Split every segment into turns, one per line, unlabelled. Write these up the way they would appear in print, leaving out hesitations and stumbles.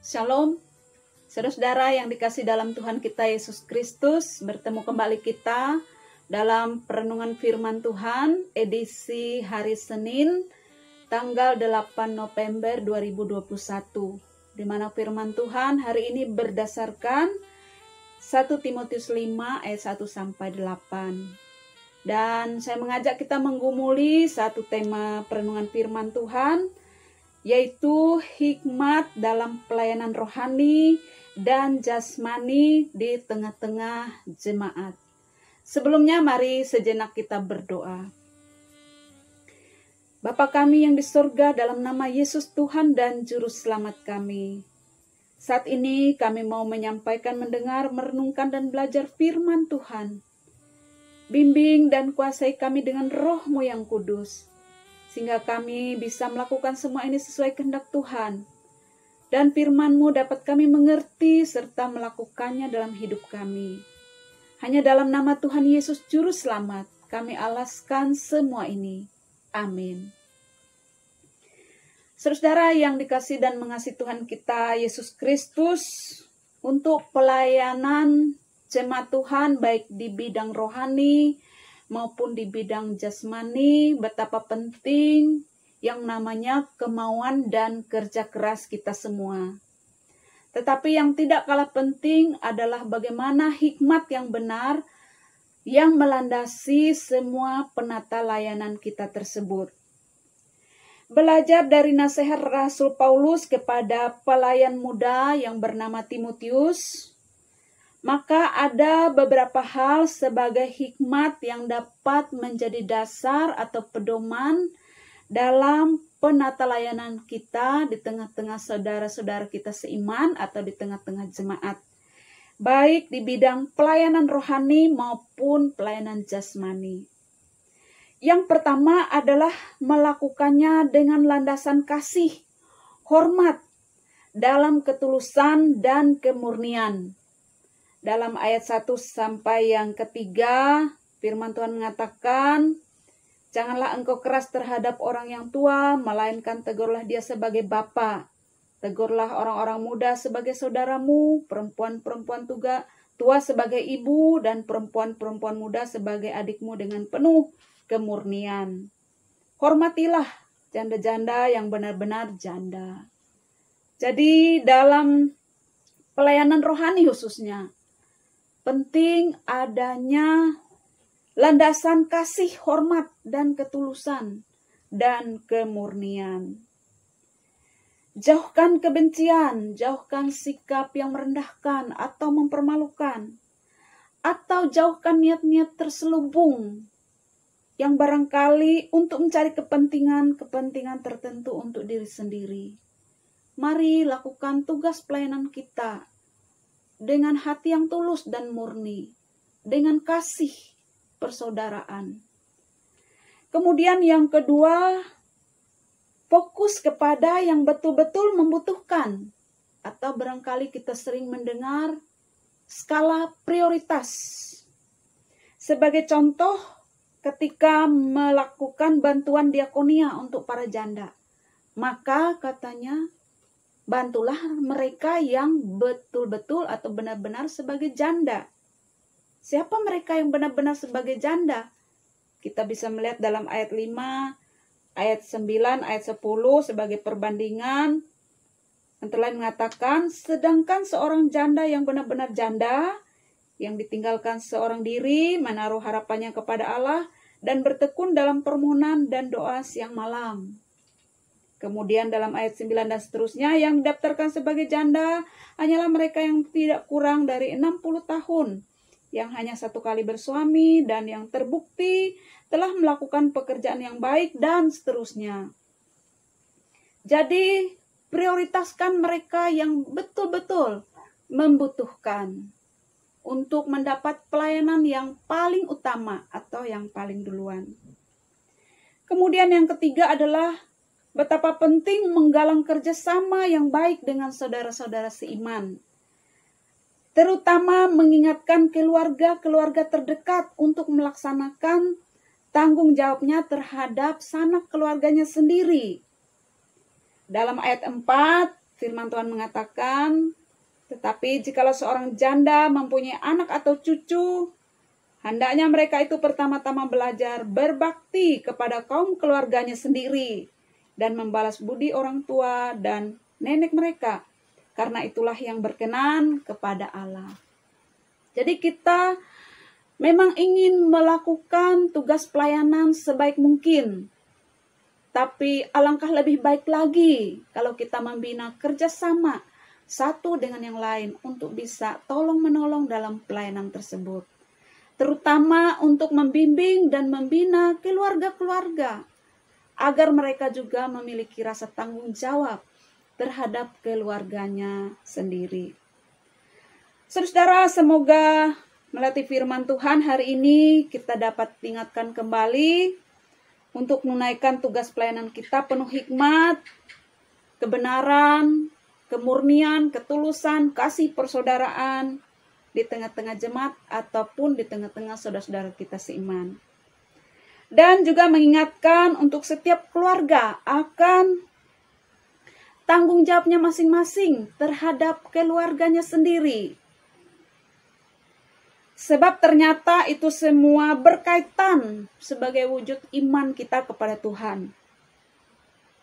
Shalom, saudara-saudara yang dikasih dalam Tuhan kita Yesus Kristus. Bertemu kembali kita dalam perenungan firman Tuhan edisi hari Senin tanggal 8 November 2021. Di mana firman Tuhan hari ini berdasarkan 1 Timotius 5 ayat 1 sampai 8. Dan saya mengajak kita menggumuli satu tema perenungan firman Tuhan, yaitu hikmat dalam pelayanan rohani dan jasmani di tengah-tengah jemaat. Sebelumnya mari sejenak kita berdoa. Bapa kami yang di surga, dalam nama Yesus Tuhan dan Juru Selamat kami, saat ini kami mau menyampaikan, mendengar, merenungkan dan belajar firman Tuhan. Bimbing dan kuasai kami dengan Roh-Mu yang kudus, sehingga kami bisa melakukan semua ini sesuai kehendak Tuhan. Dan firman-Mu dapat kami mengerti serta melakukannya dalam hidup kami. Hanya dalam nama Tuhan Yesus Juru Selamat kami alaskan semua ini. Amin. Saudara yang dikasih dan mengasihi Tuhan kita Yesus Kristus, untuk pelayanan jemaat Tuhan baik di bidang rohani maupun di bidang jasmani, betapa penting yang namanya kemauan dan kerja keras kita semua. Tetapi yang tidak kalah penting adalah bagaimana hikmat yang benar yang melandasi semua penata layanan kita tersebut. Belajar dari nasihat Rasul Paulus kepada pelayan muda yang bernama Timotius, maka ada beberapa hal sebagai hikmat yang dapat menjadi dasar atau pedoman dalam penata layanan kita di tengah-tengah saudara-saudara kita seiman atau di tengah-tengah jemaat, baik di bidang pelayanan rohani maupun pelayanan jasmani. Yang pertama adalah melakukannya dengan landasan kasih, hormat, dalam ketulusan dan kemurnian. Dalam ayat 1 sampai yang ketiga, firman Tuhan mengatakan, janganlah engkau keras terhadap orang yang tua, melainkan tegurlah dia sebagai bapa. Tegurlah orang-orang muda sebagai saudaramu, perempuan-perempuan tua sebagai ibu, dan perempuan-perempuan muda sebagai adikmu dengan penuh kemurnian. Hormatilah janda-janda yang benar-benar janda. Jadi dalam pelayanan rohani khususnya, penting adanya landasan kasih, hormat, dan ketulusan, dan kemurnian. Jauhkan kebencian, jauhkan sikap yang merendahkan atau mempermalukan, atau jauhkan niat-niat terselubung yang barangkali untuk mencari kepentingan tertentu untuk diri sendiri. Mari lakukan tugas pelayanan kita dengan hati yang tulus dan murni, dengan kasih persaudaraan. Kemudian yang kedua, fokus kepada yang betul-betul membutuhkan, atau barangkali kita sering mendengar skala prioritas. Sebagai contoh, ketika melakukan bantuan diakonia untuk para janda, maka katanya, bantulah mereka yang betul-betul atau benar-benar sebagai janda. Siapa mereka yang benar-benar sebagai janda? Kita bisa melihat dalam ayat 5, ayat 9, ayat 10 sebagai perbandingan. Antara lain mengatakan, sedangkan seorang janda yang benar-benar janda, yang ditinggalkan seorang diri, menaruh harapannya kepada Allah, dan bertekun dalam permohonan dan doa siang malam. Kemudian dalam ayat 9 dan seterusnya, yang didaftarkan sebagai janda hanyalah mereka yang tidak kurang dari 60 tahun, yang hanya satu kali bersuami, dan yang terbukti telah melakukan pekerjaan yang baik, dan seterusnya. Jadi, prioritaskan mereka yang betul-betul membutuhkan untuk mendapat pelayanan yang paling utama atau yang paling duluan. Kemudian yang ketiga adalah betapa penting menggalang kerjasama yang baik dengan saudara-saudara seiman. Terutama mengingatkan keluarga-keluarga terdekat untuk melaksanakan tanggung jawabnya terhadap sanak keluarganya sendiri. Dalam ayat 4, Firman Tuhan mengatakan, tetapi jikalau seorang janda mempunyai anak atau cucu, hendaknya mereka itu pertama-tama belajar berbakti kepada kaum keluarganya sendiri dan membalas budi orang tua dan nenek mereka, karena itulah yang berkenan kepada Allah. Jadi kita memang ingin melakukan tugas pelayanan sebaik mungkin. Tapi alangkah lebih baik lagi kalau kita membina kerjasama satu dengan yang lain untuk bisa tolong-menolong dalam pelayanan tersebut. Terutama untuk membimbing dan membina keluarga-keluarga agar mereka juga memiliki rasa tanggung jawab terhadap keluarganya sendiri. Saudara, semoga melalui firman Tuhan hari ini kita dapat diingatkan kembali untuk menunaikan tugas pelayanan kita penuh hikmat, kebenaran, kemurnian, ketulusan, kasih persaudaraan di tengah-tengah jemaat ataupun di tengah-tengah saudara-saudara kita seiman. Dan juga mengingatkan untuk setiap keluarga akan tanggung jawabnya masing-masing terhadap keluarganya sendiri. Sebab ternyata itu semua berkaitan sebagai wujud iman kita kepada Tuhan.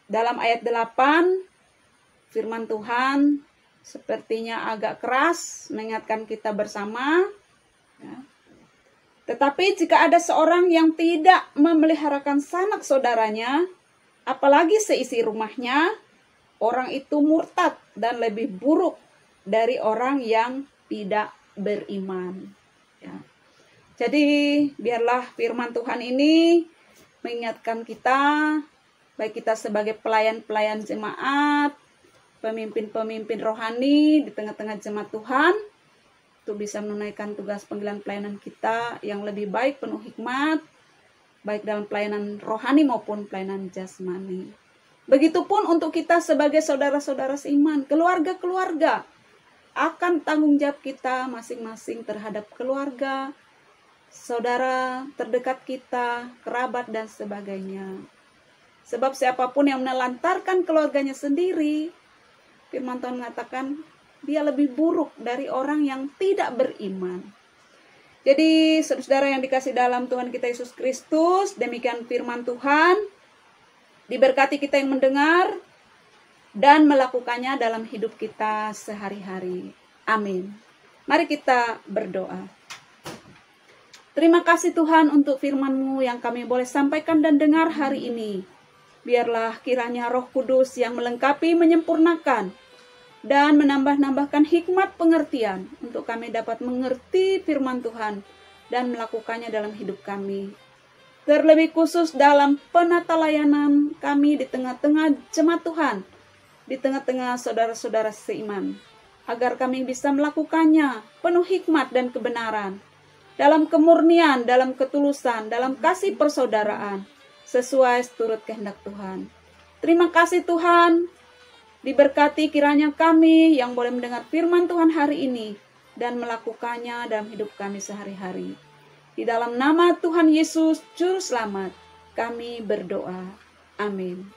Dalam ayat 8, firman Tuhan sepertinya agak keras mengingatkan kita bersama. Ya. Tetapi jika ada seorang yang tidak memeliharakan sanak saudaranya, apalagi seisi rumahnya, orang itu murtad dan lebih buruk dari orang yang tidak beriman. Ya. Jadi biarlah firman Tuhan ini mengingatkan kita, baik kita sebagai pelayan-pelayan jemaat, pemimpin-pemimpin rohani di tengah-tengah jemaat Tuhan, untuk bisa menunaikan tugas panggilan pelayanan kita yang lebih baik, penuh hikmat, baik dalam pelayanan rohani maupun pelayanan jasmani. Begitupun untuk kita sebagai saudara-saudara seiman, keluarga-keluarga, akan tanggung jawab kita masing-masing terhadap keluarga, saudara terdekat kita, kerabat, dan sebagainya. Sebab siapapun yang menelantarkan keluarganya sendiri, firman Tuhan mengatakan, dia lebih buruk dari orang yang tidak beriman. Jadi, saudara yang dikasih dalam Tuhan kita Yesus Kristus, demikian firman Tuhan, diberkati kita yang mendengar, dan melakukannya dalam hidup kita sehari-hari. Amin. Mari kita berdoa. Terima kasih Tuhan untuk firman-Mu yang kami boleh sampaikan dan dengar hari ini. Biarlah kiranya Roh Kudus yang melengkapi, menyempurnakan, dan menambah-nambahkan hikmat pengertian untuk kami dapat mengerti firman Tuhan dan melakukannya dalam hidup kami. Terlebih khusus dalam penata layanan kami di tengah-tengah jemaat Tuhan, di tengah-tengah saudara-saudara seiman, agar kami bisa melakukannya penuh hikmat dan kebenaran, dalam kemurnian, dalam ketulusan, dalam kasih persaudaraan, sesuai seturut kehendak Tuhan. Terima kasih Tuhan, diberkati kiranya kami yang boleh mendengar firman Tuhan hari ini, dan melakukannya dalam hidup kami sehari-hari. Di dalam nama Tuhan Yesus, Juru Selamat, kami berdoa. Amin.